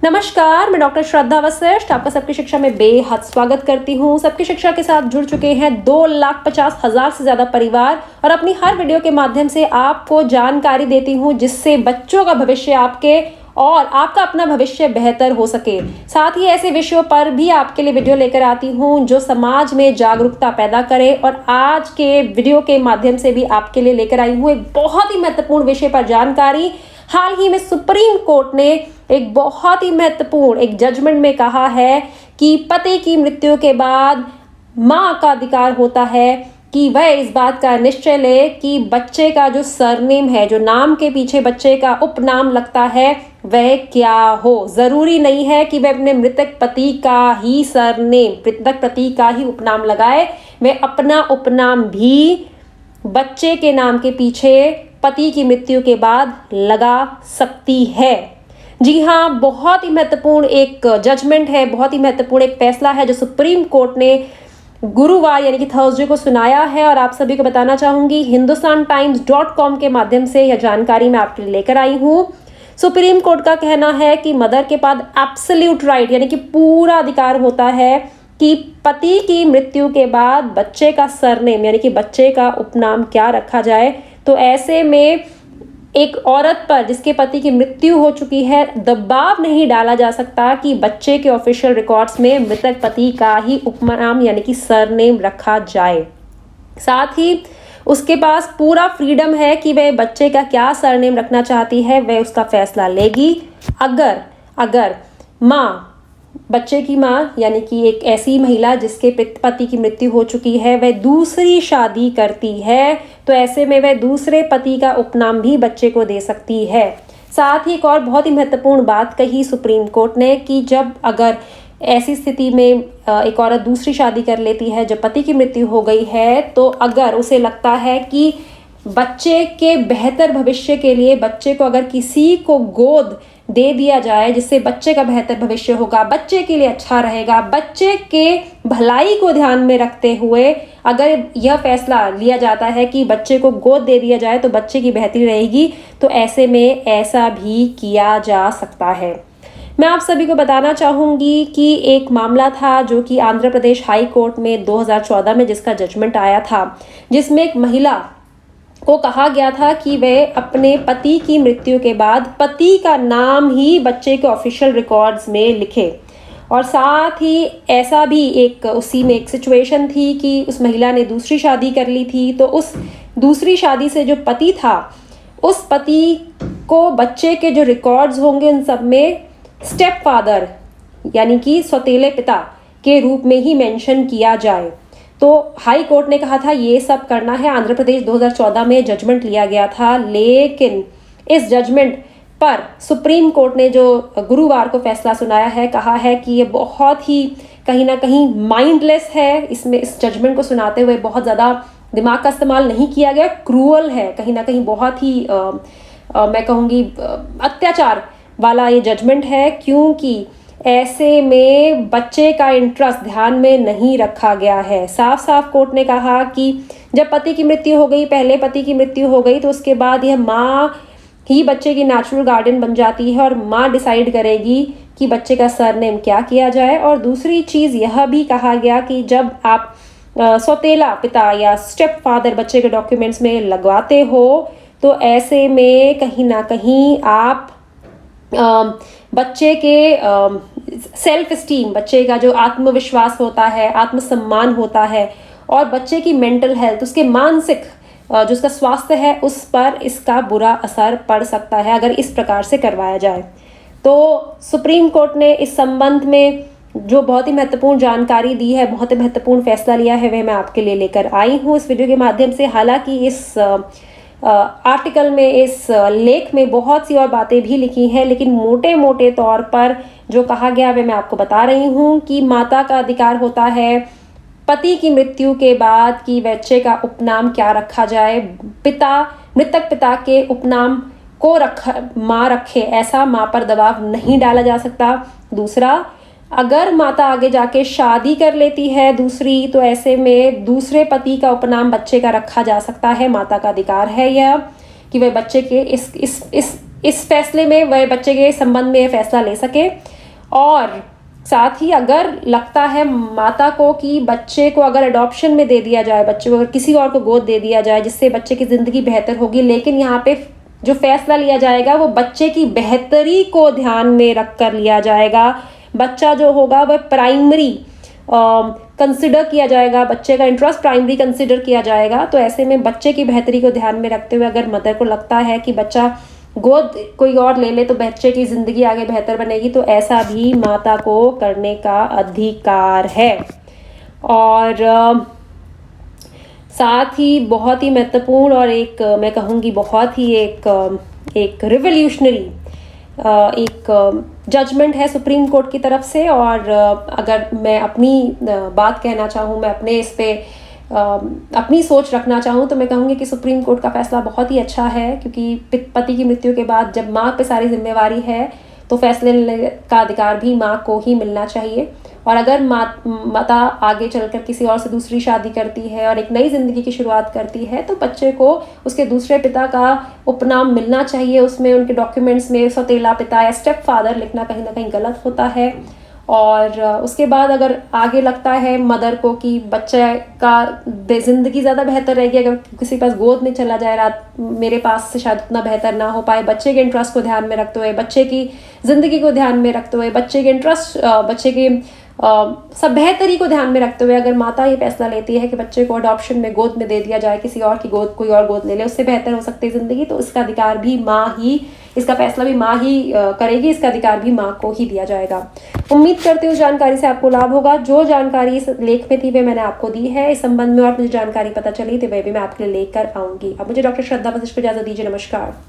नमस्कार, मैं डॉक्टर श्रद्धा वशिष्ठ आपका सबकी शिक्षा में बेहद स्वागत करती हूँ। सबकी शिक्षा के साथ जुड़ चुके हैं 2,50,000 से ज़्यादा परिवार और अपनी हर वीडियो के माध्यम से आपको जानकारी देती हूँ जिससे बच्चों का भविष्य आपके और आपका अपना भविष्य बेहतर हो सके। साथ ही ऐसे विषयों पर भी आपके लिए वीडियो लेकर आती हूँ जो समाज में जागरूकता पैदा करे। और आज के वीडियो के माध्यम से भी आपके लिए लेकर आई हूँ एक बहुत ही महत्वपूर्ण विषय पर जानकारी। हाल ही में सुप्रीम कोर्ट ने एक बहुत ही महत्वपूर्ण एक जजमेंट में कहा है कि पति की मृत्यु के बाद मां का अधिकार होता है कि वह इस बात का निश्चय ले कि बच्चे का जो सरनेम है, जो नाम के पीछे बच्चे का उपनाम लगता है, वह क्या हो। जरूरी नहीं है कि वह अपने मृतक पति का ही सरनेम, मृतक पति का ही उपनाम लगाए। वह अपना उपनाम भी बच्चे के नाम के पीछे पति की मृत्यु के बाद लगा सकती है। जी हाँ, बहुत ही महत्वपूर्ण एक जजमेंट है, बहुत ही महत्वपूर्ण एक फैसला है जो सुप्रीम कोर्ट ने गुरुवार यानी कि थर्सडे को सुनाया है। और आप सभी को बताना चाहूंगी, hindustantimes.com के माध्यम से यह जानकारी मैं आपके लिए लेकर आई हूँ। सुप्रीम कोर्ट का कहना है कि मदर के पास एब्सोल्यूट राइट यानी कि पूरा अधिकार होता है कि पति की मृत्यु के बाद बच्चे का सरनेम यानी कि बच्चे का उपनाम क्या रखा जाए। तो ऐसे में एक औरत पर जिसके पति की मृत्यु हो चुकी है, दबाव नहीं डाला जा सकता कि बच्चे के ऑफिशियल रिकॉर्ड्स में मृतक पति का ही उपनाम यानी कि सरनेम रखा जाए। साथ ही उसके पास पूरा फ्रीडम है कि वह बच्चे का क्या सरनेम रखना चाहती है, वह उसका फैसला लेगी। अगर माँ, बच्चे की माँ यानी कि एक ऐसी महिला जिसके पति की मृत्यु हो चुकी है, वह दूसरी शादी करती है, तो ऐसे में वह दूसरे पति का उपनाम भी बच्चे को दे सकती है। साथ ही एक और बहुत ही महत्वपूर्ण बात कही सुप्रीम कोर्ट ने कि जब अगर ऐसी स्थिति में एक औरत दूसरी शादी कर लेती है, जब पति की मृत्यु हो गई है, तो अगर उसे लगता है कि बच्चे के बेहतर भविष्य के लिए बच्चे को अगर किसी को गोद दे दिया जाए जिससे बच्चे का बेहतर भविष्य होगा, बच्चे के लिए अच्छा रहेगा, बच्चे के भलाई को ध्यान में रखते हुए अगर यह फैसला लिया जाता है कि बच्चे को गोद दे दिया जाए तो बच्चे की बेहतरी रहेगी, तो ऐसे में ऐसा भी किया जा सकता है। मैं आप सभी को बताना चाहूँगी कि एक मामला था जो कि आंध्र प्रदेश हाई कोर्ट में 2014 में जिसका जजमेंट आया था, जिसमें एक महिला को कहा गया था कि वह अपने पति की मृत्यु के बाद पति का नाम ही बच्चे के ऑफिशियल रिकॉर्ड्स में लिखे। और साथ ही ऐसा भी एक उसी में एक सिचुएशन थी कि उस महिला ने दूसरी शादी कर ली थी, तो उस दूसरी शादी से जो पति था, उस पति को बच्चे के जो रिकॉर्ड्स होंगे उन सब में स्टेप फादर यानी कि सौतेले पिता के रूप में ही मेंशन किया जाए। तो हाई कोर्ट ने कहा था ये सब करना है। आंध्र प्रदेश 2014 में जजमेंट लिया गया था, लेकिन इस जजमेंट पर सुप्रीम कोर्ट ने जो गुरुवार को फैसला सुनाया है, कहा है कि ये बहुत ही कहीं ना कहीं माइंडलेस है। इसमें इस जजमेंट को सुनाते हुए बहुत ज़्यादा दिमाग का इस्तेमाल नहीं किया गया, क्रूअल है, कहीं ना कहीं बहुत ही मैं कहूँगी अत्याचार वाला ये जजमेंट है, क्योंकि ऐसे में बच्चे का इंटरेस्ट ध्यान में नहीं रखा गया है। साफ साफ कोर्ट ने कहा कि जब पति की मृत्यु हो गई, पहले पति की मृत्यु हो गई, तो उसके बाद यह माँ ही बच्चे की नेचुरल गार्डियन बन जाती है और माँ डिसाइड करेगी कि बच्चे का सरनेम क्या किया जाए। और दूसरी चीज़ यह भी कहा गया कि जब आप सौतेला पिता या स्टेप फादर बच्चे के डॉक्यूमेंट्स में लगवाते हो, तो ऐसे में कहीं ना कहीं आप बच्चे के सेल्फ स्टीम, बच्चे का जो आत्मविश्वास होता है, आत्मसम्मान होता है, और बच्चे की मेंटल हेल्थ, उसके मानसिक जो उसका स्वास्थ्य है, उस पर इसका बुरा असर पड़ सकता है अगर इस प्रकार से करवाया जाए। तो सुप्रीम कोर्ट ने इस संबंध में जो बहुत ही महत्वपूर्ण जानकारी दी है, बहुत ही महत्वपूर्ण फैसला लिया है, वह मैं आपके लिए लेकर आई हूँ इस वीडियो के माध्यम से। हालांकि इस आर्टिकल में, इस लेख में बहुत सी और बातें भी लिखी हैं, लेकिन मोटे मोटे तौर पर जो कहा गया वह मैं आपको बता रही हूँ कि माता का अधिकार होता है पति की मृत्यु के बाद कि बच्चे का उपनाम क्या रखा जाए। मृतक पिता के उपनाम को माँ रखे, ऐसा माँ पर दबाव नहीं डाला जा सकता। दूसरा, अगर माता आगे जाके शादी कर लेती है दूसरी, तो ऐसे में दूसरे पति का उपनाम बच्चे का रखा जा सकता है। माता का अधिकार है यह कि वह बच्चे के इस इस फैसले में वह बच्चे के संबंध में फैसला ले सके। और साथ ही अगर लगता है माता को कि बच्चे को अगर अडॉप्शन में दे दिया जाए, बच्चे को अगर किसी और को गोद दे दिया जाए जिससे बच्चे की ज़िंदगी बेहतर होगी, लेकिन यहाँ पे जो फैसला लिया जाएगा वो बच्चे की बेहतरी को ध्यान में रख कर लिया जाएगा। बच्चा जो होगा वह प्राइमरी कंसिडर किया जाएगा, बच्चे का इंटरेस्ट प्राइमरी कंसिडर किया जाएगा। तो ऐसे में बच्चे की बेहतरी को ध्यान में रखते हुए अगर मदर को लगता है कि बच्चा गोद कोई और ले ले तो बच्चे की ज़िंदगी आगे बेहतर बनेगी, तो ऐसा भी माता को करने का अधिकार है। और साथ ही बहुत ही महत्वपूर्ण और एक मैं कहूँगी बहुत ही एक रिवोल्यूशनरी एक जजमेंट है सुप्रीम कोर्ट की तरफ से। और अगर मैं अपनी बात कहना चाहूँ, मैं अपने इस पे अपनी सोच रखना चाहूँ, तो मैं कहूँगी कि सुप्रीम कोर्ट का फैसला बहुत ही अच्छा है, क्योंकि पति की मृत्यु के बाद जब माँ पे सारी जिम्मेवारी है तो फैसले लेने का अधिकार भी माँ को ही मिलना चाहिए। और अगर माता आगे चलकर किसी और से दूसरी शादी करती है और एक नई ज़िंदगी की शुरुआत करती है तो बच्चे को उसके दूसरे पिता का उपनाम मिलना चाहिए। उसमें उनके डॉक्यूमेंट्स में सौतेला पिता या स्टेप फादर लिखना कहीं ना कहीं गलत होता है। और उसके बाद अगर आगे लगता है मदर को कि बच्चे का ज़िंदगी ज़्यादा बेहतर रहेगी अगर किसी के पास गोद में चला जाए, रात मेरे पास से शायद उतना बेहतर ना हो पाए, बच्चे के इंटरेस्ट को ध्यान में रखते हुए, बच्चे की ज़िंदगी को ध्यान में रखते हुए, बच्चे के इंटरेस्ट बच्चे के सब बेहतरी को ध्यान में रखते हुए अगर माता ये फैसला लेती है कि बच्चे को अडॉप्शन में गोद में दे दिया जाए, किसी और की गोद कोई और गोद ले ले, उससे बेहतर हो सकती है ज़िंदगी, तो इसका अधिकार भी माँ ही, इसका फैसला भी माँ ही करेगी, इसका अधिकार भी माँ को ही दिया जाएगा। उम्मीद करती हूँ जानकारी से आपको लाभ होगा। जो जानकारी इस लेख में थी वे मैंने आपको दी है। इस संबंध में और मुझे जानकारी पता चली तो वह भी मैं आपके लिए लेकर आऊँगी। अब मुझे डॉक्टर श्रद्धा वशिष्ठ को इजाज़त दीजिए। नमस्कार।